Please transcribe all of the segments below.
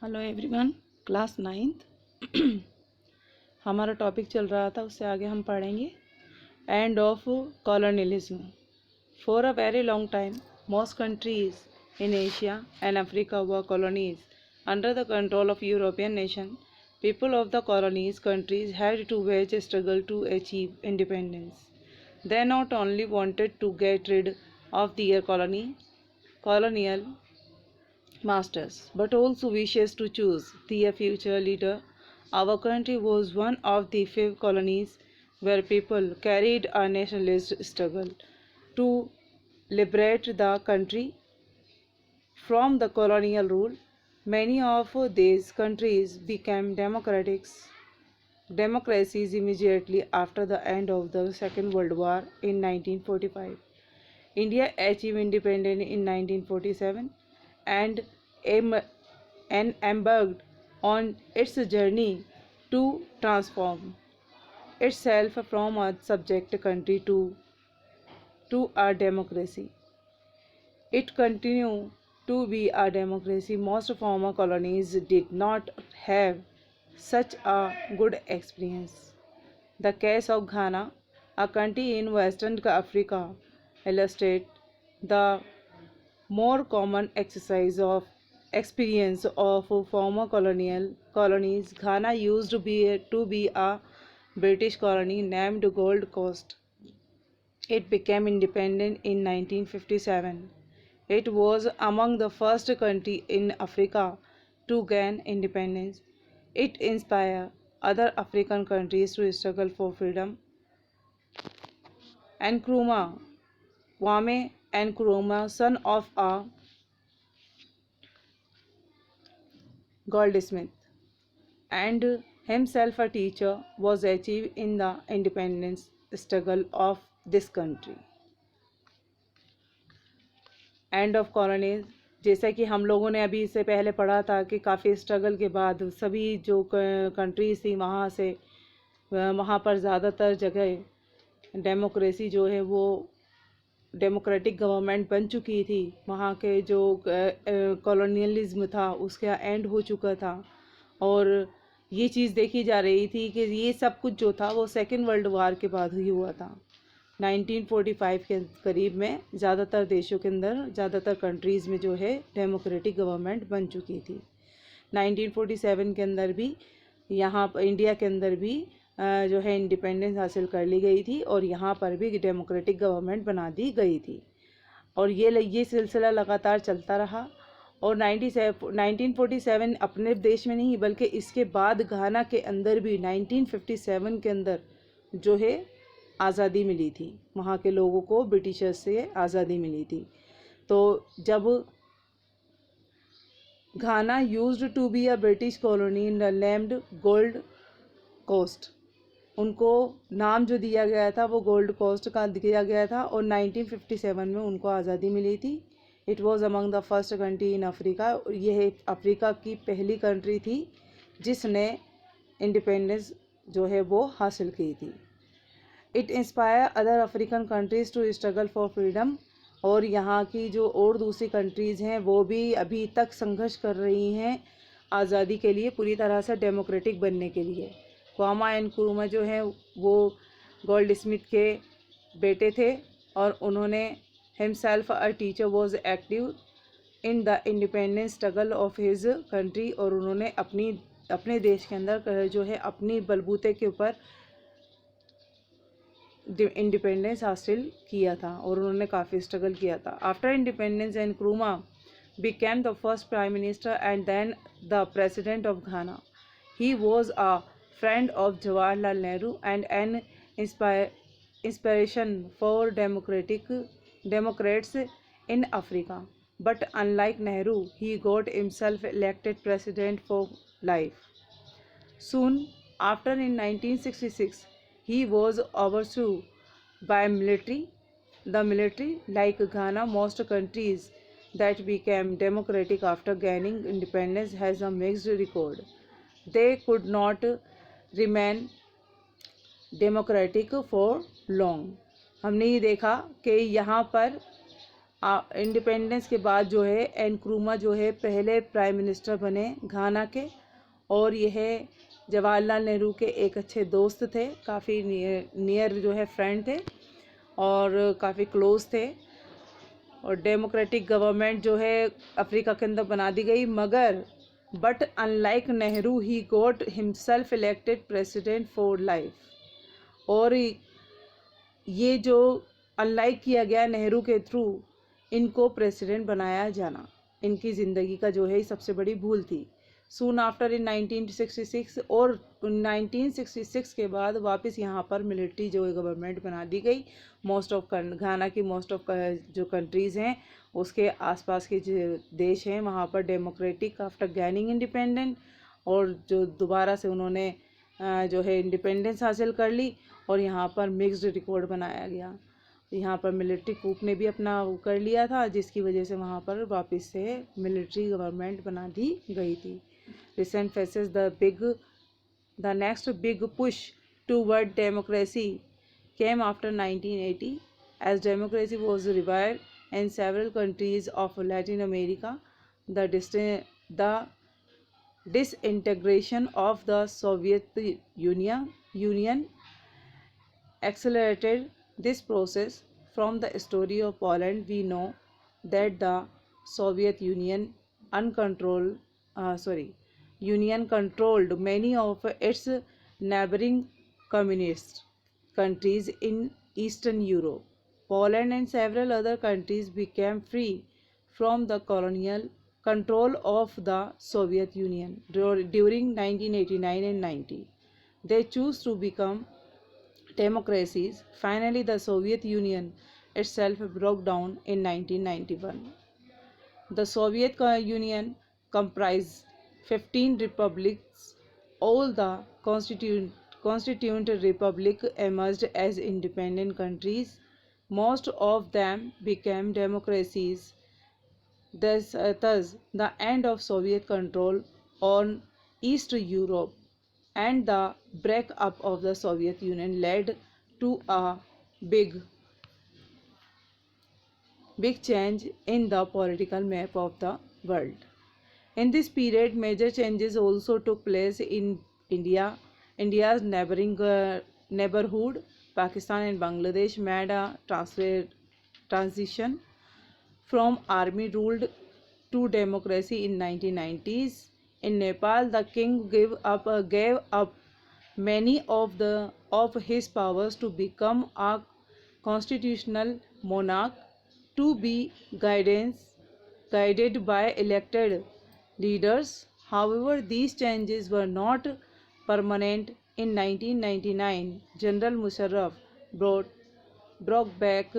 Hello everyone, class 9th। हमारा topic चल रहा था, उससे आगे हम पढ़ेंगे end of colonialism. For a very long time most countries in Asia and Africa were colonies under the control of European nation. People of the colonies countries had to wage struggle to achieve independence. They not only wanted to get rid of their colonial masters, but also wishes to choose their future leader. Our country was one of the few colonies where people carried a nationalist struggle to liberate the country from the colonial rule. Many of these countries became democracies immediately after the end of the Second World War in 1945. India achieved independence in 1947 and embarked on its journey to transform itself from a subject country to a democracy. It continued to be a democracy. Most former colonies did not have such a good experience. The case of Ghana, a country in Western Africa, illustrates the more common experience of former colonies. Ghana used to be a British colony named Gold Coast. It became independent in 1957. It was among the first country in Africa to gain independence. It inspired other African countries to struggle for freedom. Nkrumah, Kwame Nkrumah, son of a goldsmith and himself a teacher, was achieved in the independence struggle of this country. End of colonies, जैसा कि हम लोगों ने अभी इससे पहले पढ़ा था कि काफ़ी स्ट्रगल के बाद सभी जो कंट्रीज थी वहाँ पर ज़्यादातर जगह डेमोक्रेसी जो है वो डेमोक्रेटिक गवर्नमेंट बन चुकी थी। वहाँ के जो कॉलोनियलिज्म था उसका एंड हो चुका था और ये चीज़ देखी जा रही थी कि ये सब कुछ जो था वो सेकेंड वर्ल्ड वार के बाद ही हुआ था। 1945 के करीब में ज़्यादातर देशों के अंदर, ज़्यादातर कंट्रीज़ में जो है डेमोक्रेटिक गवर्नमेंट बन चुकी थी। 1947 के अंदर भी यहाँ इंडिया के अंदर भी जो है इंडिपेंडेंस हासिल कर ली गई थी और यहाँ पर भी डेमोक्रेटिक गवर्नमेंट बना दी गई थी और ये सिलसिला लगातार चलता रहा। और 1947 अपने देश में नहीं बल्कि इसके बाद घाना के अंदर भी 1957 के अंदर जो है आज़ादी मिली थी। वहाँ के लोगों को ब्रिटिशर्स से आज़ादी मिली थी। तो जब Ghana used to be a British colony named Gold Coast, उनको नाम जो दिया गया था वो गोल्ड कोस्ट का दिया गया था और 1957 में उनको आज़ादी मिली थी। It was among the first country in Africa. यह अफ्रीका की पहली कंट्री थी जिसने इंडिपेंडेंस जो है वो हासिल की थी। It inspire other African countries to struggle for freedom, और यहाँ की जो और दूसरी कंट्रीज़ हैं वो भी अभी तक संघर्ष कर रही हैं आज़ादी के लिए, पूरी तरह से डेमोक्रेटिक बनने के लिए। क्वामा नक्रुमा जो है वो गोल्ड स्मिथ के बेटे थे और उन्होंने himself a teacher was active in the independence struggle of his country, और उन्होंने अपने देश के अंदर जो है अपनी बलबूते के ऊपर इंडिपेंडेंस हासिल किया था और उन्होंने काफ़ी स्ट्रगल किया था। After independence Nkrumah became the first prime minister and then the president of Ghana. He was a friend of Jawaharlal Nehru and an inspiration for democrats in Africa. But unlike Nehru, he got himself elected president for life. Soon after, in 1966, he was overthrown by the military. Like Ghana, most countries that became democratic after gaining independence has a mixed record. They could not remain democratic for long. हमने ये देखा कि यहाँ पर independence के बाद जो है एनक्रूमा जो है पहले प्राइम मिनिस्टर बने घाना के, और यह जवाहरलाल नेहरू के एक अच्छे दोस्त थे, काफ़ी नियर जो है फ्रेंड थे और काफ़ी क्लोज थे। और डेमोक्रेटिक गवर्नमेंट जो है अफ्रीका के अंदर बना दी गई, मगर but unlike Nehru he got himself elected president for life. और ये जो अनलाइक किया गया नेहरू के थ्रू इनको प्रेसिडेंट बनाया जाना, इनकी ज़िंदगी का जो है सबसे बड़ी भूल थी। सून आफ्टर इन 1966 और 1966 के बाद वापस यहाँ पर मिलिट्री जो गवर्नमेंट बना दी गई। मोस्ट ऑफ घाना की मोस्ट ऑफ जो कंट्रीज़ हैं उसके आसपास के जो देश हैं वहाँ पर डेमोक्रेटिक आफ्टर गैनिंग इंडिपेंडेंट, और जो दोबारा से उन्होंने जो है इंडिपेंडेंस हासिल कर ली, और यहाँ पर मिक्स्ड रिकॉर्ड बनाया गया। यहाँ पर मिलिट्री कूप ने भी अपना वो कर लिया था, जिसकी वजह से वहाँ पर वापस से मिलिट्री गवर्नमेंट बना दी गई थी। Recent faces the next big push toward democracy came after 1980, as democracy was revived in several countries of Latin America. The disintegration of the Soviet Union accelerated this process. From the story of Poland, we know that the Soviet Union controlled many of its neighboring communist countries in Eastern Europe. Poland and several other countries became free from the colonial control of the Soviet Union during 1989 and 90. They chose to become democracies. Finally, the Soviet Union itself broke down in 1991. The Soviet Union comprised 15 republics. All the constituent republics emerged as independent countries. Most of them became democracies. Thus, the end of Soviet control on East Europe and the breakup of the Soviet Union led to a big change in the political map of the world. In this period, major changes also took place in India's neighborhood. Pakistan and Bangladesh made a transition from army ruled to democracy in 1990s. In Nepal, the king gave up many of his powers to become a constitutional monarch, to be guided by elected leaders. However, these changes were not permanent. In 1999, General Musharraf brought back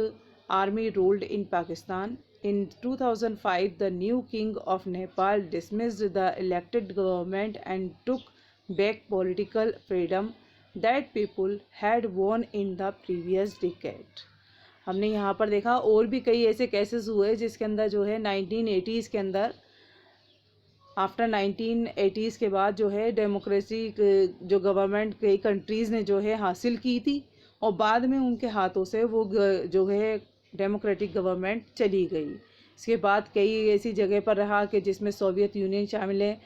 army ruled in Pakistan. In 2005, the new king of Nepal dismissed the elected government and took back political freedom that people had won in the previous decade. हमने यहाँ पर देखा और भी कई ऐसे cases हुए जिसके अंदर जो है 1980s के अंदर आफ्टर 1980s के बाद जो है डेमोक्रेसी जो गवर्नमेंट कई कंट्रीज़ ने जो है हासिल की थी, और बाद में उनके हाथों से वो जो है डेमोक्रेटिक गवर्नमेंट चली गई। इसके बाद कई ऐसी जगह पर रहा कि जिसमें सोवियत यूनियन शामिल है।